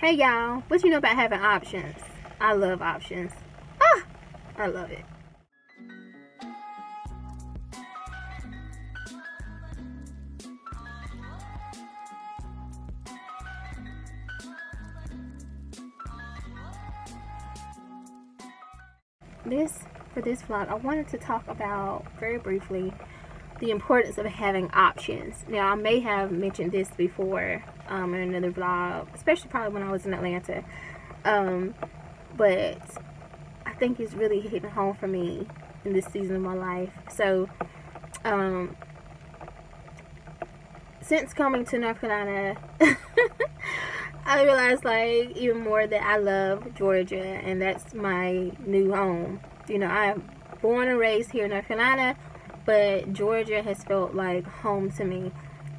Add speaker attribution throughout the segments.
Speaker 1: Hey y'all, what you know about having options? I love options. Ah, I love it. For this vlog, I wanted to talk about very briefly the importance of having options. Now, I may have mentioned this before in another vlog, especially probably when I was in Atlanta, but I think it's really hitting home for me in this season of my life. So since coming to North Carolina, I realized like even more that I love Georgia, and that's my new home. You know, I'm born and raised here in North Carolina, but Georgia has felt like home to me.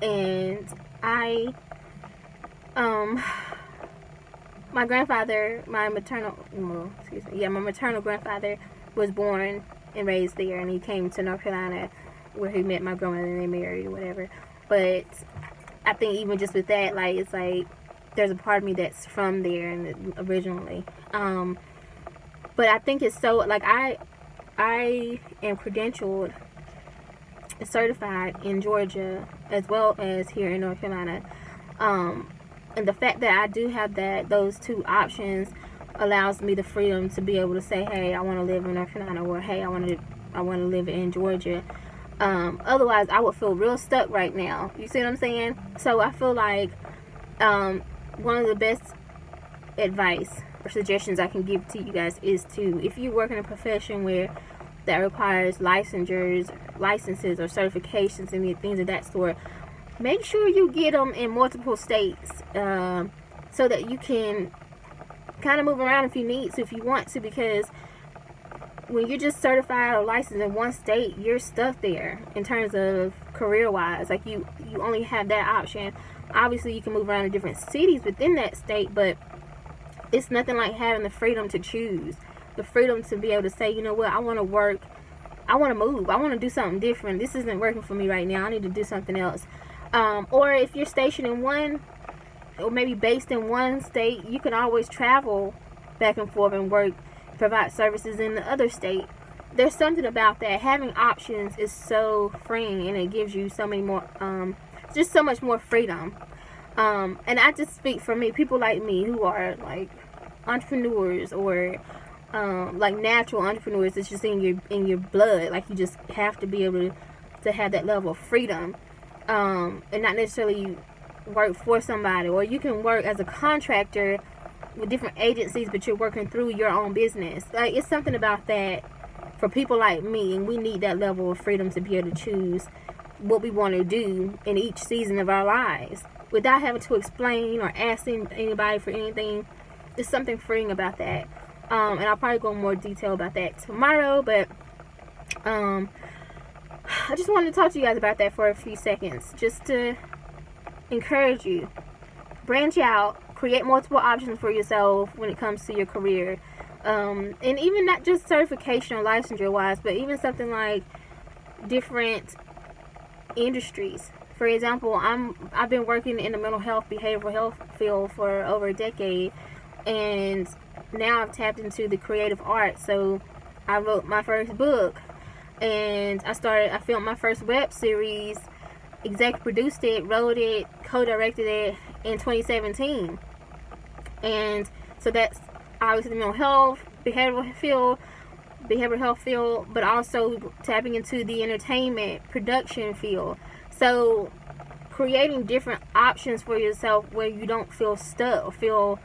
Speaker 1: And my grandfather, my maternal grandfather was born and raised there, and he came to North Carolina where he met my grandmother and they married or whatever. But I think even just with that, like, it's like there's a part of me that's from there and originally. But I think it's so, like, I am credentialed and certified in Georgia as well as here in North Carolina. And the fact that I do have those two options allows me the freedom to be able to say, hey, I want to live in North Carolina, or hey, I want to live in Georgia. Otherwise, I would feel real stuck right now. You see what I'm saying? So I feel like one of the best advice or suggestions I can give to you guys is to, if you work in a profession where that requires licenses or certifications and things of that sort, make sure you get them in multiple states, so that you can kind of move around if you need to, if you want to, because when you're just certified or licensed in one state, you're stuck there in terms of career wise. Like you only have that option. Obviously you can move around to different cities within that state, but it's nothing like having the freedom to choose, the freedom to be able to say, you know what, I want to work, I want to move, I want to do something different. This isn't working for me right now. I need to do something else. Or if you're stationed in one, or maybe based in one state, you can always travel back and forth and work, provide services in the other state. There's something about that. Having options is so freeing, and it gives you so many more, just so much more freedom. And I just speak for me, people like me who are like entrepreneurs, or like natural entrepreneurs. It's just in your blood. Like, you just have to be able to have that level of freedom, and not necessarily work for somebody. Or you can work as a contractor with different agencies, but you're working through your own business. Like, it's something about that for people like me, and we need that level of freedom to be able to choose what we want to do in each season of our lives without having to explain or asking anybody for anything. There's something freeing about that. And I'll probably go in more detail about that tomorrow, but I just wanted to talk to you guys about that for a few seconds, just to encourage you. Branch out, create multiple options for yourself when it comes to your career, and even not just certification or licensure wise, but even something like different industries. For example, I've been working in the mental health, behavioral health field for over a decade, and now I've tapped into the creative arts. So I wrote my first book, and I filmed my first web series, executive produced it, wrote it, co-directed it in 2017. And so that's obviously the mental health, behavioral health field, but also tapping into the entertainment production field. So creating different options for yourself where you don't feel stuck or feel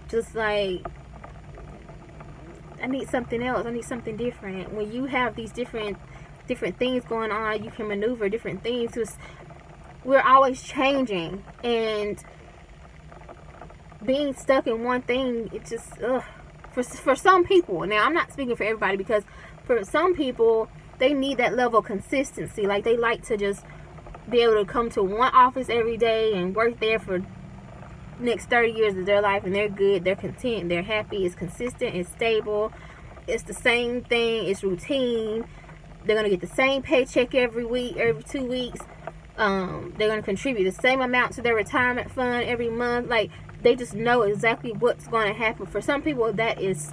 Speaker 1: just like, I need something else, I need something different. When you have these different things going on, you can maneuver different things. Just, we're always changing, and being stuck in one thing, it just, for some people, now I'm not speaking for everybody, because for some people, they need that level of consistency. Like, they like to just be able to come to one office every day and work there for next 30 years of their life, and they're good, they're content, they're happy. It's consistent, it's stable, it's the same thing, it's routine. They're gonna get the same paycheck every week, every 2 weeks. They're gonna contribute the same amount to their retirement fund every month. Like, they just know exactly what's going to happen. For some people, that is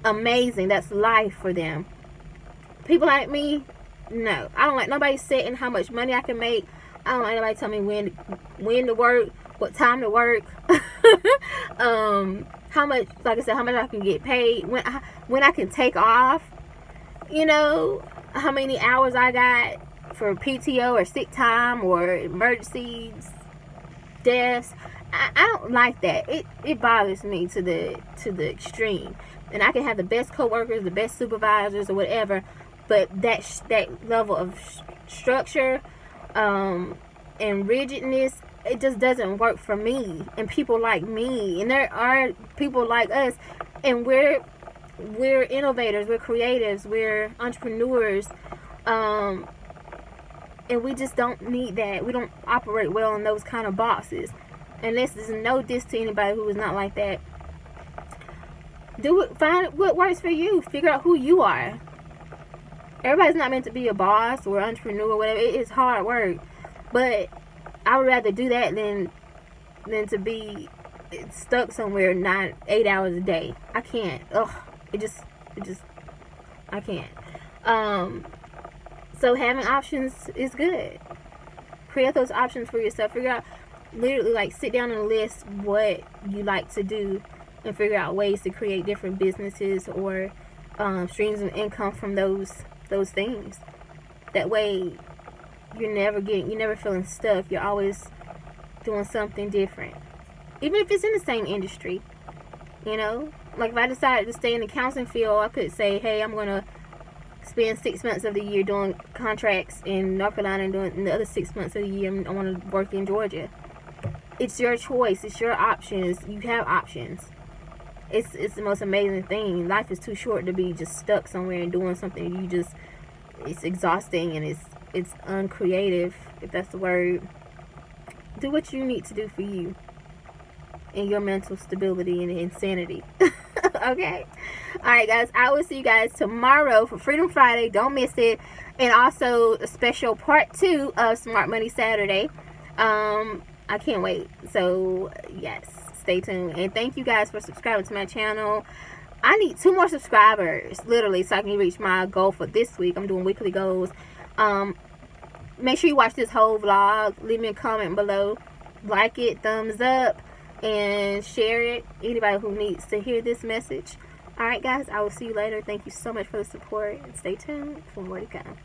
Speaker 1: amazing. That's life for them. People like me, no. I don't like nobody setting how much money I can make. I don't like nobody telling me when to work, what time to work, how much, like I said, how much I can get paid, when I can take off, you know, how many hours I got for PTO or sick time or emergencies, deaths. I don't like that. It bothers me to the extreme. And I can have the best coworkers, the best supervisors, or whatever, but that level of structure and rigidness, it just doesn't work for me and people like me. And there are people like us, and we're innovators, we're creatives, we're entrepreneurs, and we just don't need that. We don't operate well in those kind of boxes. And this is no diss to anybody who is not like that. Do it. Find what works for you. Figure out who you are. Everybody's not meant to be a boss or entrepreneur or whatever. It is hard work, but I would rather do that than to be stuck somewhere 8 hours a day. I can't. Ugh. It just I can't. So having options is good. Create those options for yourself. Figure out, literally, like, sit down and list what you like to do, and figure out ways to create different businesses or streams of income from those things. That way you're never feeling stuck. You're always doing something different, even if it's in the same industry, you know. Like, if I decided to stay in the counseling field, I could say, hey, I'm gonna spend 6 months of the year doing contracts in North Carolina, and doing the other 6 months of the year I want to work in Georgia. It's your choice. It's your options. You have options. It's the most amazing thing. Life is too short to be just stuck somewhere and doing something it's exhausting, and it's uncreative, if that's the word. Do what you need to do for you and your mental stability and insanity. Okay? Alright, guys. I will see you guys tomorrow for Freedom Friday. Don't miss it. And also a special part 2 of Smart Money Saturday. I can't wait. So, yes. Stay tuned. And thank you guys for subscribing to my channel. I need 2 more subscribers, literally, so I can reach my goal for this week. I'm doing weekly goals. Make sure you watch this whole vlog. Leave me a comment below. Like it, thumbs up, and share it. Anybody who needs to hear this message. Alright, guys. I will see you later. Thank you so much for the support. And stay tuned for more to come.